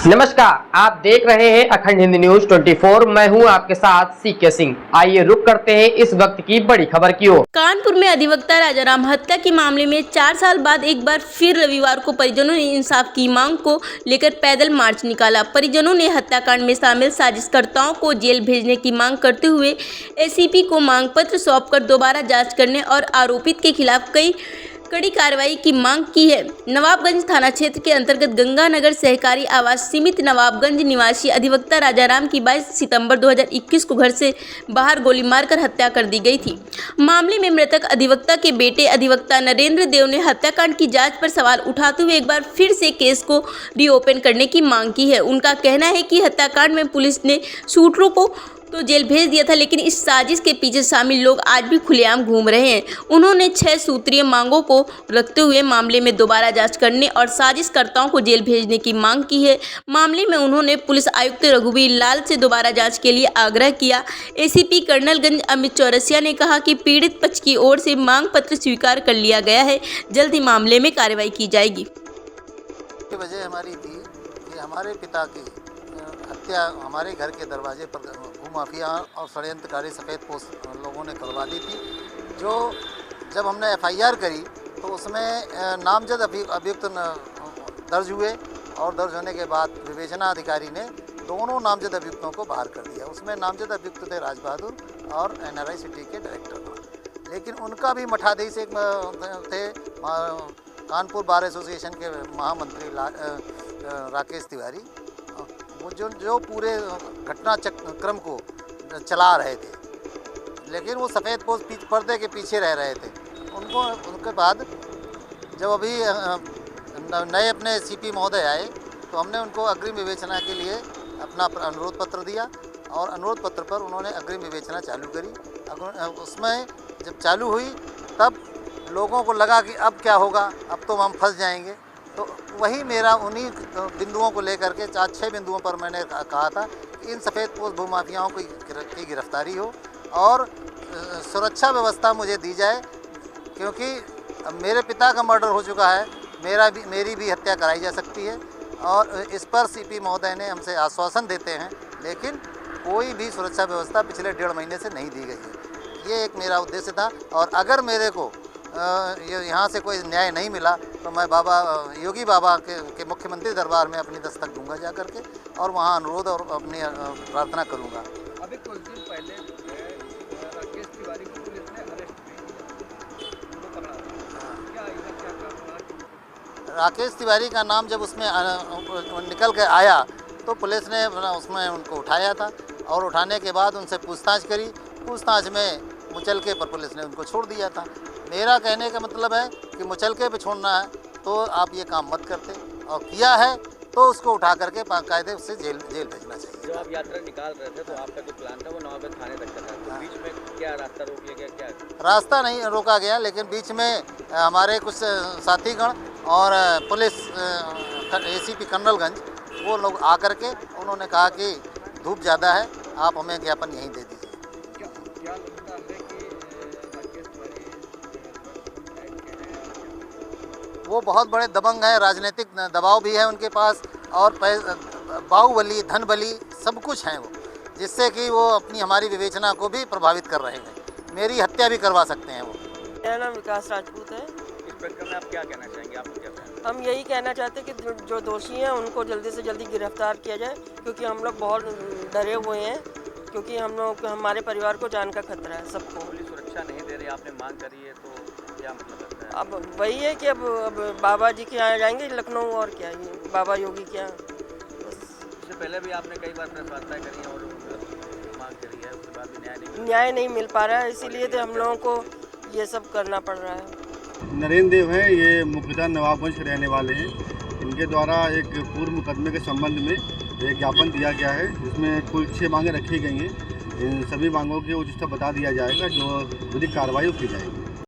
नमस्कार, आप देख रहे हैं अखंड हिंदी न्यूज 24। मैं हूं आपके साथ सीके सिंह। आइए रुक करते हैं इस वक्त की बड़ी खबर की ओर। कानपुर में अधिवक्ता राजाराम हत्या के मामले में 4 साल बाद एक बार फिर रविवार को परिजनों ने इंसाफ की मांग को लेकर पैदल मार्च निकाला। परिजनों ने हत्याकांड में शामिल साजिशकर्ताओं को जेल भेजने की मांग करते हुए एसीपी को मांग पत्र सौंपकर दोबारा जांच करने और आरोपित के खिलाफ कड़ी कार्रवाई की मांग की है। नवाबगंज थाना क्षेत्र के अंतर्गत गंगानगर सहकारी आवास समिति नवाबगंज निवासी अधिवक्ता राजाराम की 22 सितंबर 2021 को घर से बाहर गोली मारकर हत्या कर दी गई थी। मामले में मृतक अधिवक्ता के बेटे अधिवक्ता नरेंद्र देव ने हत्याकांड की जांच पर सवाल उठाते हुए एक बार फिर से केस को रीओपन करने की मांग की है। उनका कहना है कि हत्याकांड में पुलिस ने शूटरों को तो जेल भेज दिया था, लेकिन इस साजिश के पीछे शामिल लोग आज भी खुलेआम घूम रहे हैं। उन्होंने 6 सूत्रीय मांगों को रखते हुए मामले में दोबारा जांच करने और साजिशकर्ताओं को जेल भेजने की मांग की है। मामले में उन्होंने पुलिस आयुक्त रघुवीर लाल से दोबारा जांच के लिए आग्रह किया। एसीपी कर्नलगंज अमित चौरसिया ने कहा कि पीड़ित पक्ष की ओर से मांग पत्र स्वीकार कर लिया गया है, जल्द ही मामले में कार्रवाई की जाएगी। वजह हमारी थी कि हमारे पिता की हत्या हमारे घर के दरवाजे पर भूमाफिया और षड्यंत्रकारी सफ़ेदपोश लोगों ने करवा दी थी। जो जब हमने एफआईआर करी तो उसमें नामजद अभियुक्त दर्ज हुए और दर्ज होने के बाद विवेचना अधिकारी ने दोनों नामजद अभियुक्तों को बाहर कर दिया। उसमें नामजद अभियुक्त थे राज बहादुर और NRI सिटी के डायरेक्टर, लेकिन उनका भी मठादेही से थे कानपुर बार एसोसिएशन के महामंत्री राकेश तिवारी, वो जो पूरे घटना क्रम को चला रहे थे, लेकिन वो सफ़ेदपोश पर्दे के पीछे रह रहे थे। उनके बाद जब अभी नए अपने सीपी महोदय आए तो हमने उनको अग्रिम विवेचना के लिए अपना अनुरोध पत्र दिया और अनुरोध पत्र पर उन्होंने अग्रिम विवेचना चालू करी। उसमें जब चालू हुई तब लोगों को लगा कि अब क्या होगा, अब तो हम फंस जाएंगे। तो वही मेरा उन्हीं बिंदुओं को लेकर के 4-6 बिंदुओं पर मैंने कहा था कि इन सफ़ेदपोश भूमाफियाओं की गिरफ्तारी हो और सुरक्षा व्यवस्था मुझे दी जाए, क्योंकि अब मेरे पिता का मर्डर हो चुका है, मेरी भी हत्या कराई जा सकती है और इस पर सीपी महोदय ने हमसे आश्वासन देते हैं, लेकिन कोई भी सुरक्षा व्यवस्था पिछले 1.5 महीने से नहीं दी गई है। ये एक मेरा उद्देश्य था और अगर मेरे को यहाँ से कोई न्याय नहीं मिला तो मैं बाबा योगी बाबा के मुख्यमंत्री दरबार में अपनी दस्तक दूंगा जा करके और वहाँ अनुरोध और अपनी प्रार्थना करूँगा। अभी कुछ दिन पहले राकेश तिवारी को पुलिस ने अरेस्ट किया, उनको पकड़ा। क्या राकेश तिवारी का नाम जब उसमें निकल के आया तो पुलिस ने उसमें उनको उठाया था और उठाने के बाद उनसे पूछताछ करी। पूछताछ में मुचलके पर पुलिस ने उनको छोड़ दिया था। मेरा कहने का मतलब है कि मुचलके पे छोड़ना है तो आप ये काम मत करते, और किया है तो उसको उठा करके बाकायदे उससे जेल भेजना चाहिए। जब आप यात्रा निकाल रहे थे तो आपका जो प्लान था वो नवाबगंज थाने तक का था, तो बीच में क्या रास्ता रोक लिया गया? क्या रास्ता नहीं रोका गया, लेकिन बीच में हमारे कुछ साथीगण और पुलिस एसीपी कर्नलगंज वो लोग आकर के उन्होंने कहा कि धूप ज़्यादा है, आप हमें ज्ञापन यहीं दे दीजिए। क्या लगता है कि राकेश तिवारी वो बहुत बड़े दबंग हैं, राजनीतिक दबाव भी है उनके पास और बाहुबली धन बली सब कुछ हैं वो, जिससे कि वो अपनी हमारी विवेचना को भी प्रभावित कर रहे हैं। मेरी हत्या भी करवा सकते हैं वो। मेरा नाम विकास राजपूत है। इस प्रकरण में आप क्या कहना चाहेंगे? आपको क्या कहना है? हम यही कहना चाहते हैं कि जो दोषी हैं उनको जल्दी से जल्दी गिरफ्तार किया जाए, क्योंकि हम लोग बहुत डरे हुए हैं, क्योंकि हमारे परिवार को जान का खतरा है सबको। पुलिस सुरक्षा नहीं दे रही, आपने मांग करी है, तो क्या मतलब लगता है? अब वही है कि अब बाबा जी के यहाँ जाएंगे लखनऊ, और क्या ये बाबा योगी के यहाँ। इससे पहले भी आपने कई बार प्रेस वार्ताएं करी हैं और मांग करी है, उसके बाद भी न्याय नहीं मिल पा रहा है, इसीलिए तो हम लोगों को ये सब करना पड़ रहा है। नरेंद्र देव हैं, ये मुख्यतः नवाबगंज के रहने वाले हैं। इनके द्वारा एक पूर्व मुकदमे के संबंध में एक ज्ञापन दिया गया है, जिसमें कुल 6 मांगें रखी गई हैं। इन सभी मांगों के उचित बता दिया जाएगा, जो विधिक कार्रवाई की जाएगी।